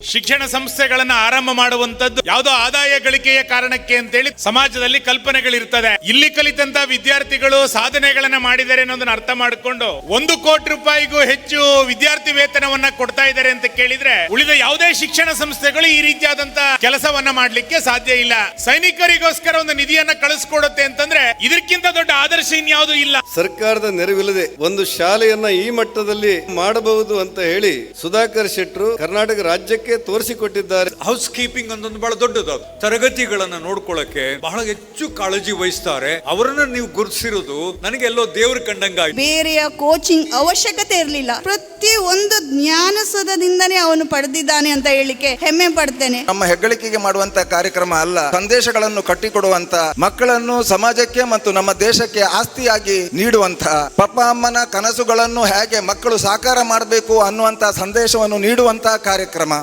ಶಿಕ್ಷಣ ಸಂಸ್ಥೆಗಳನ್ನ ಆರಂಭ ಮಾಡುವಂತದ್ದು ಯಾವುದೋ ಆದಾಯ ಗಳಿಕೆಯ ಕಾರಣಕ್ಕೆ ಅಂತೇಳಿ ಸಮಾಜದಲ್ಲಿ ಕಲ್ಪನೆಗಳಿರ್ತದೆ. ಇಲ್ಲಿ ಕಲಿತಂತ ವಿದ್ಯಾರ್ಥಿಗಳು ಸಾಧನೆಗಳನ್ನ ಮಾಡಿದ್ದಾರೆ ಅನ್ನೋದನ್ನ ಅರ್ಥ ಮಾಡಿಕೊಂಡು 1 ಕೋಟಿ ರೂಪಾಯಿಗೂ ಹೆಚ್ಚು ವಿದ್ಯಾರ್ಥಿ ವೇತನವನ್ನ ಕೊಡ್ತಾ ಇದ್ದಾರೆ ಅಂತ ಕೇಳಿದ್ರೆ ಉಳಿದ ಯಾವುದೇ ಶಿಕ್ಷಣ ಸಂಸ್ಥೆಗಳು ಈ ರೀತಿಯಾದಂತ ಕೆಲಸವನ್ನ ಮಾಡ್ಲಿಕ್ಕೆ ಸಾಧ್ಯ ಇಲ್ಲ. ಸೈನಿಕರಿಗೋಸ್ಕರ ಒಂದು ನಿಧಿಯನ್ನ ಕಳಿಸ್ಕೊಡುತ್ತೆ ಅಂತಂದ್ರೆ ಇದಕ್ಕಿಂತ ದೊಡ್ಡ ಆದರ್ಶ ಇನ್ಯಾವುದು ಇಲ್ಲ. ಸರ್ಕಾರದ ನೆರವಿಲ್ಲದೆ ಒಂದು ಶಾಲೆಯನ್ನ ಈ ಮಟ್ಟದಲ್ಲಿ ಮಾಡಬಹುದು ಅಂತ ಹೇಳಿ ಸುಧಾಕರ್ ಶೆಟ್ರು ಕರ್ನಾಟಕ ರಾಜ್ಯಕ್ಕೆ ತೋರಿಸಿಕೊಟ್ಟಿದ್ದಾರೆ. ಹೌಸ್ ಕೀಪಿಂಗ್ ಅಂತಂದು ಬಹಳ ದೊಡ್ಡದು. ತರಗತಿಗಳನ್ನ ನೋಡ್ಕೊಳ್ಳಕ್ಕೆ ಬಹಳ ಹೆಚ್ಚು ಕಾಳಜಿ ವಹಿಸ್ತಾರೆ. ಅವರನ್ನ ನೀವು ಗುರುತಿಸಿರೋದು ನನಗೆ ಎಲ್ಲೋ ದೇವ್ರ ಕಂಡಂಗಾಯ್ತು. ಬೇರೆಯ ಕೋಚಿಂಗ್ ಅವಶ್ಯಕತೆ ಇರಲಿಲ್ಲ. ಪ್ರತಿ ಒಂದು ಜ್ಞಾನಸದದಿಂದನೇ ಅವನು ಪಡೆದಿದ್ದಾನೆ ಅಂತ ಹೇಳಿಕೆ ಹೆಮ್ಮೆ ಪಡ್ತೇನೆ. ನಮ್ಮ ಹೆಗ್ಗಳಿಕೆಗೆ ಮಾಡುವಂತ ಕಾರ್ಯಕ್ರಮ ಅಲ್ಲ, ಸಂದೇಶಗಳನ್ನು ಕಟ್ಟಿಕೊಡುವಂತ, ಮಕ್ಕಳನ್ನು ಸಮಾಜಕ್ಕೆ ಮತ್ತು ನಮ್ಮ ದೇಶಕ್ಕೆ ಆಸ್ತಿಯಾಗಿ ನೀಡುವಂತ, ಪಪ್ಪ ಅಮ್ಮನ ಕನಸುಗಳನ್ನು ಹೇಗೆ ಮಕ್ಕಳು ಸಾಕಾರ ಮಾಡಬೇಕು ಅನ್ನುವಂತ ಸಂದೇಶವನ್ನು ನೀಡುವಂತ ಕಾರ್ಯಕ್ರಮ.